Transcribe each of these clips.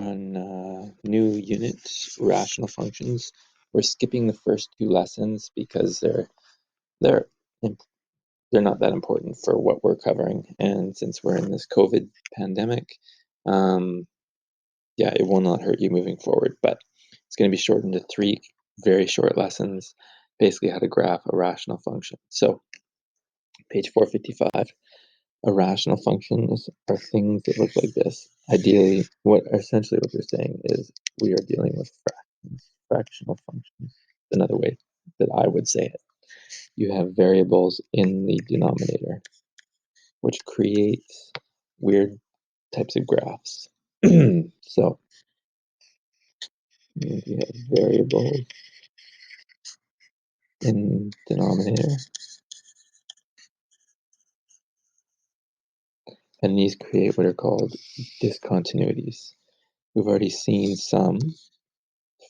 on new unit, rational functions. We're skipping the first two lessons because they're not that important for what we're covering. And since we're in this COVID pandemic, yeah, it will not hurt you moving forward, but it's going to be shortened to 3 very short lessons, basically how to graph a rational function. So page 455. Irrational functions are things that look like this. Ideally, essentially what they're saying is we are dealing with fractions, fractional functions. Another way that I would say it. You have variables in the denominator, which creates weird types of graphs. So you have variables in denominator, and these create what are called discontinuities. We've already seen some.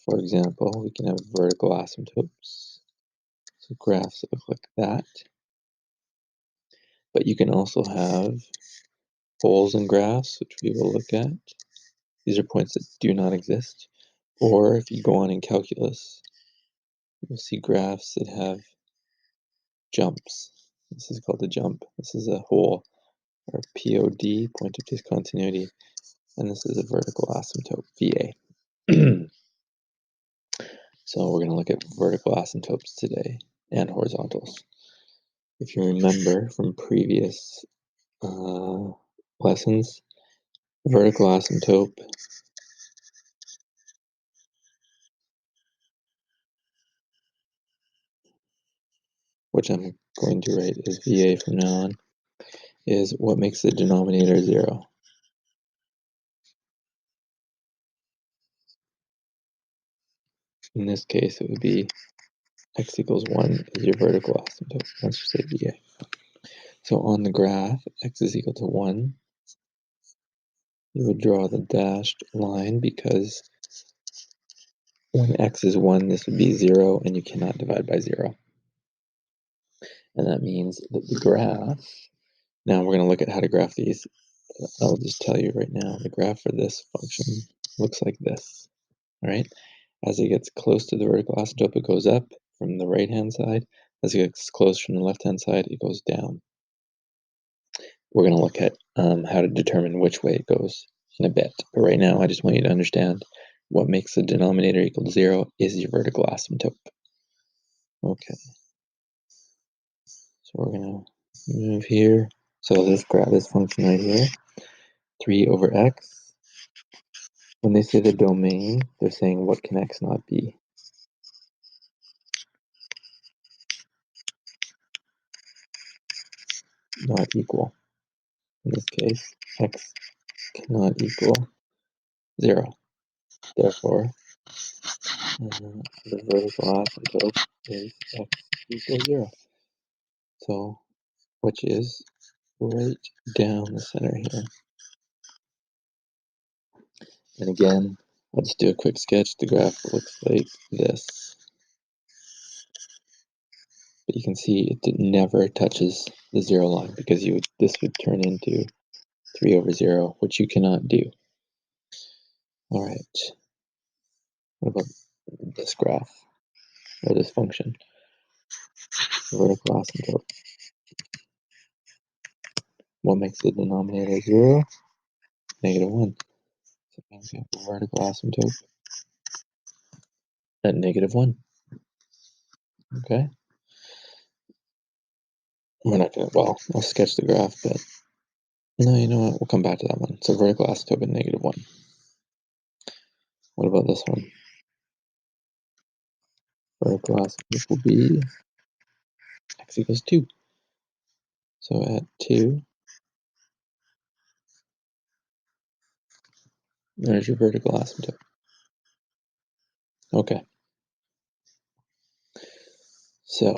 For example, we can have vertical asymptotes. So graphs that look like that. But you can also have holes in graphs, which we will look at. These are points that do not exist. Or if you go on in calculus, you'll see graphs that have jumps. This is called a jump. This is a hole, or POD, point of discontinuity. And this is a vertical asymptote, VA. So we're going to look at vertical asymptotes today and horizontals. If you remember from previous lessons, vertical asymptote which I'm going to write as VA from now on, is what makes the denominator 0. In this case, it would be x equals 1 is your vertical asymptote. Let's just say VA. So on the graph, x is equal to 1. You would draw the dashed line because when x is 1, this would be 0, and you cannot divide by 0. And that means that the graph, now we're going to look at how to graph these. I'll just tell you right now, the graph for this function looks like this, all right? As it gets close to the vertical asymptote, it goes up from the right-hand side. As it gets close from the left-hand side, it goes down. We're going to look at how to determine which way it goes in a bit. But right now, I just want you to understand what makes the denominator equal to 0 is your vertical asymptote. Okay. So we're going to move here. So let's grab this function right here, 3 over x. When they say the domain, they're saying what can x not be? Not equal. In this case, x cannot equal 0. Therefore, the vertical asymptote is x equals 0. So, which is right down the center here. And again, I'll just do a quick sketch. The graph looks like this. But you can see it never touches the 0 line because this would turn into 3 over 0, which you cannot do. All right. What about this graph, or this function? Vertical asymptote. What makes the denominator 0? -1. So we have the vertical asymptote at -1. Okay. We're not gonna, well, I'll sketch the graph, but no, you know what? We'll come back to that one. So vertical asymptote at -1. What about this one? Vertical asymptote will be x equals 2. So at 2, there's your vertical asymptote. Okay. So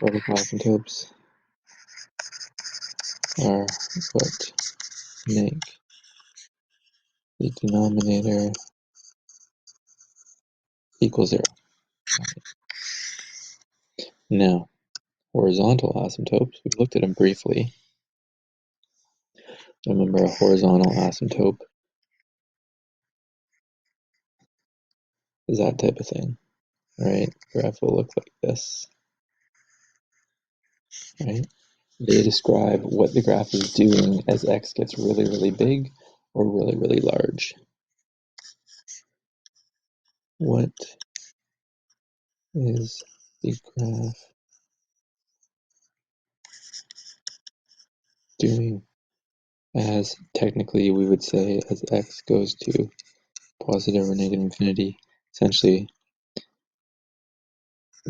vertical asymptotes are what make the denominator equal 0. Now, horizontal asymptotes, we looked at them briefly. Remember a horizontal asymptote is that type of thing, right? Graph will look like this, right? They describe what the graph is doing as x gets really, really big or really, really large. What is the graph doing as, technically we would say, as x goes to positive or negative infinity, essentially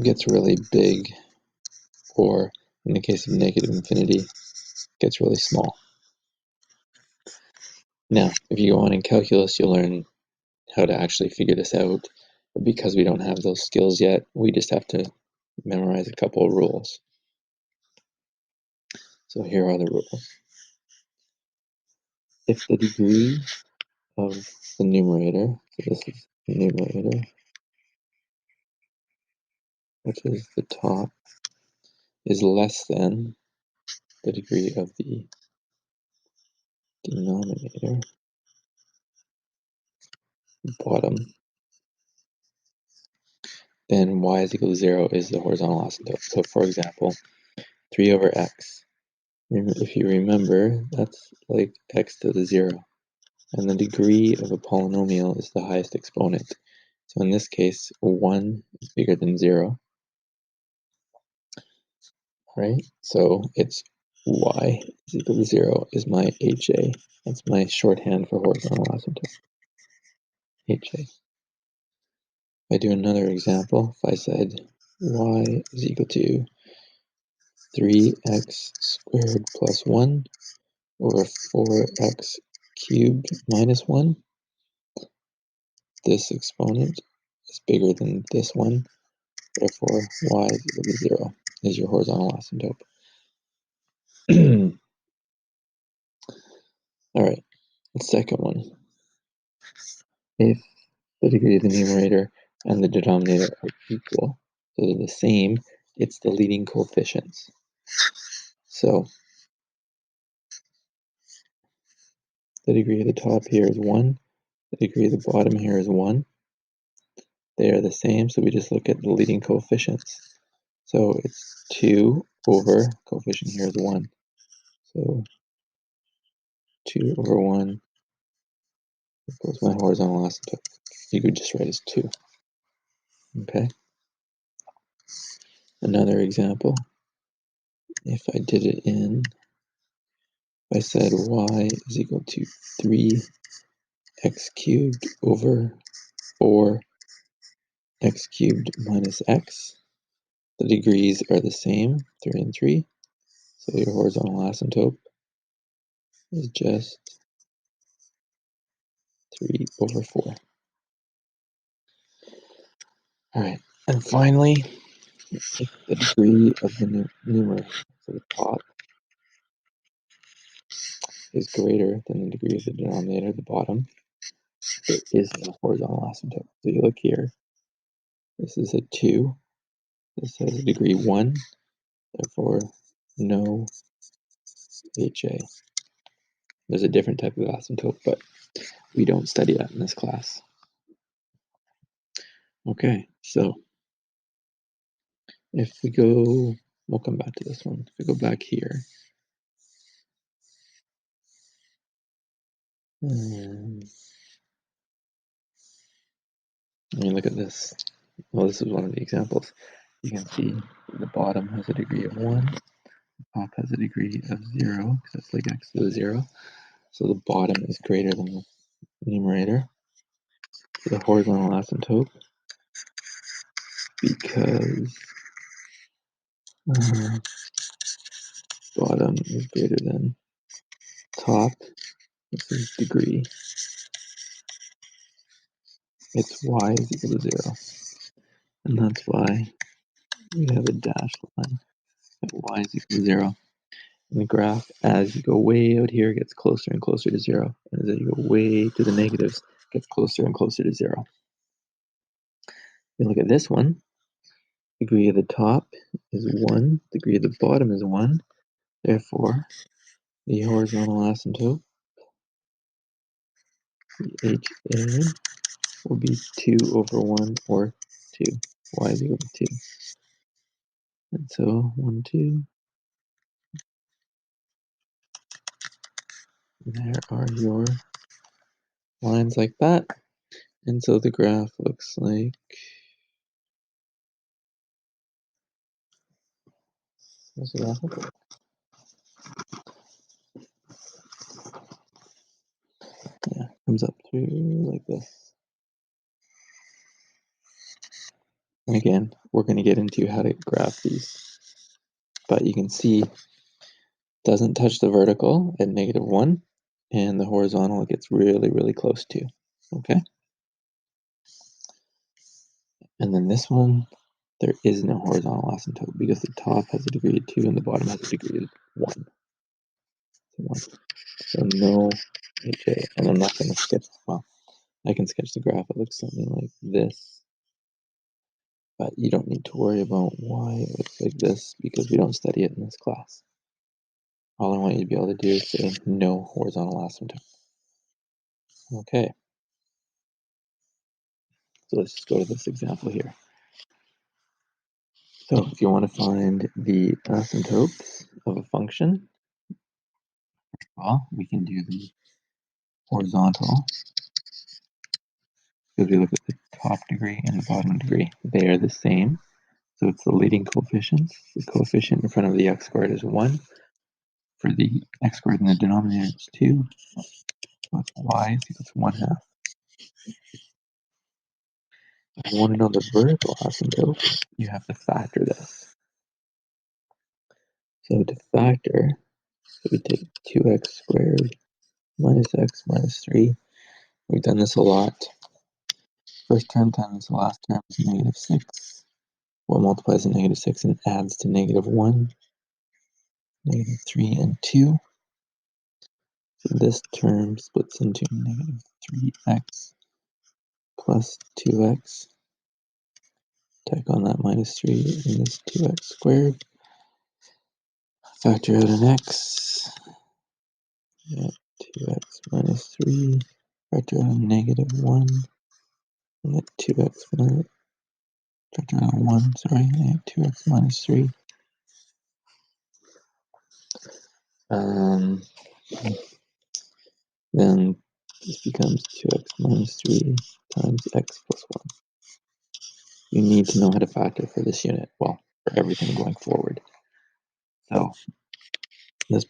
gets really big, or in the case of negative infinity, gets really small. Now, if you go on in calculus, you'll learn how to actually figure this out. But because we don't have those skills yet, we just have to memorize a couple of rules. So here are the rules. If the degree of the numerator, so this is the numerator, which is the top, is less than the degree of the denominator, bottom, then y is equal to 0 is the horizontal asymptote. So for example, 3 over x. If you remember, that's like x to the 0. And the degree of a polynomial is the highest exponent. So in this case, 1 is bigger than 0, right? So it's y is equal to 0 is my HA. That's my shorthand for horizontal asymptote, HA. If I do another example, if I said y is equal to 3x squared plus 1 over 4x cubed minus 1, this exponent is bigger than this one, therefore y is equal to 0 is your horizontal asymptote. All right, the second one. If the degree of the numerator and the denominator are equal, so they're the same, it's the leading coefficients. So the degree of the top here is 1, the degree of the bottom here is 1. They are the same, so we just look at the leading coefficients. So it's 2 over, coefficient here is 1. So 2 over 1 equals my horizontal asymptote. You could just write as 2. Okay. Another example, if I did it in, if I said y is equal to 3x cubed over 4x cubed minus x, the degrees are the same, 3 and 3. So your horizontal asymptote is just 3 over 4. All right, and finally, if the degree of the numerator, so the top, is greater than the degree of the denominator, the bottom, it is a horizontal asymptote. So you look here, this is a 2, this has a degree 1, therefore no HA. There's a different type of asymptote, but we don't study that in this class. Okay, so if we go, we'll come back to this one. If we go back here, I mean, look at this. Well, this is one of the examples. You can see the bottom has a degree of 1, the top has a degree of 0, because that's like x to the 0. So the bottom is greater than the numerator, the horizontal asymptote, because bottom is greater than top. This is degree. It's y is equal to 0. And that's why we have a dashed line at y is equal to 0. And the graph, as you go way out here, gets closer and closer to 0. And as you go way to the negatives, gets closer and closer to 0. You look at this one, degree of the top is 1, degree of the bottom is 1. Therefore, The horizontal asymptote, the HA, will be 2 over 1 or 2. Y is equal to 2. And so 1, 2. There are your lines like that. And so the graph looks like, what's the graph look like? Yeah, comes up through like this. And again, we're going to get into how to graph these. But you can see, doesn't touch the vertical at -1, and the horizontal it gets really, really close to. Okay? And then this one, there is no horizontal asymptote because the top has a degree of 2 and the bottom has a degree of 1. So no HA. And I'm not going to sketch, well, I can sketch the graph. It looks something like this. But you don't need to worry about why it looks like this because we don't study it in this class. All I want you to be able to do is say no horizontal asymptote. Okay. So let's just go to this example here. So if you want to find the asymptotes of a function, well, we can do the horizontal because we look at the top degree and the bottom degree. They are the same. So it's the leading coefficients. The coefficient in front of the x squared is 1. For the x squared in the denominator, it's 2. So it's y is equal to 1/2. If you want to know the vertical asymptote, you have to factor this. So to factor, we take 2x squared minus x minus 3. We've done this a lot. First term times the last term is -6. What multiplies to -6 and adds to -1, -3 and 2. So this term splits into -3x plus 2x. Tack on that -3 and this 2x squared. Factor out an x. Yeah, 2x minus 3. Factor out a -1. And then 2x minus, factor out a 1, sorry, and 2x minus 3. Then this becomes 2x minus 3 times x plus 1. You need to know how to factor for this unit, well, for everything going forward. So this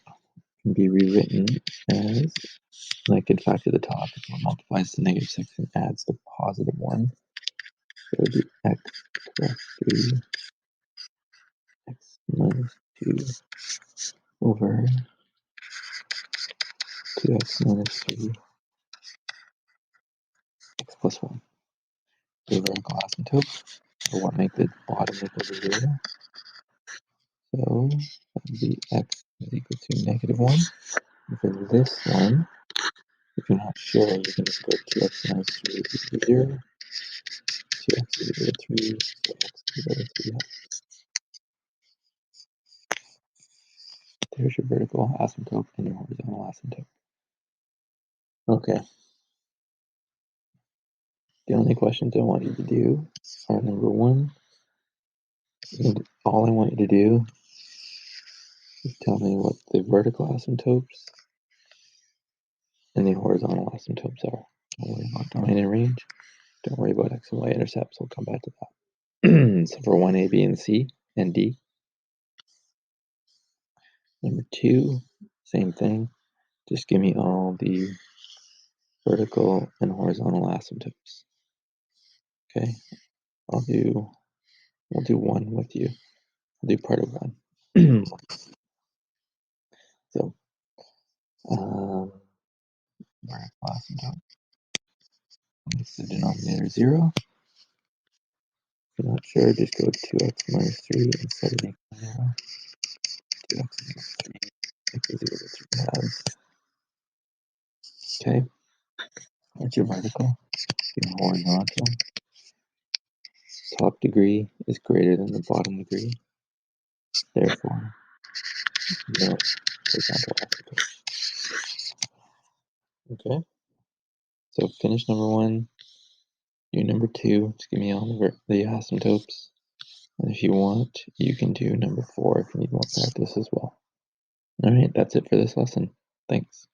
can be rewritten as, and I could factor the top, it multiplies to -6 and adds the +1. So it would be x plus 3, x minus 2 over 2x minus 3, x plus 1. The vertical asymptote. So what make the bottom equal to 0? So that would be x is equal to -1. And for this one, if you're not sure, you can just go 2x minus 3 is equal to 0, 2x is equal to 3, so x is equal to 3. There's your vertical asymptote and your horizontal asymptote. Okay. The only questions I want you to do are number 1, and all I want you to do is tell me what the vertical asymptotes and the horizontal asymptotes are. Don't worry about domain and range. Don't worry about x and y intercepts. We'll come back to that. So for 1, A, B, and C, and D. Number 2, same thing. Just give me all the vertical and horizontal asymptotes. Okay, we'll do 1 with you. I'll do part of 1. So, vertical asymptote makes the denominator 0. If you're not sure, just go 2x minus 3 instead of making 0. 2x is equal to 3. X is equal to 3 halves. Okay, that's your vertical. Your horizontal. Top degree is greater than the bottom degree. Therefore, no horizontal asymptote. Okay, so finish number 1, do number 2 to give me all the asymptotes. And if you want, you can do number 4 if you need more practice as well. All right, that's it for this lesson. Thanks.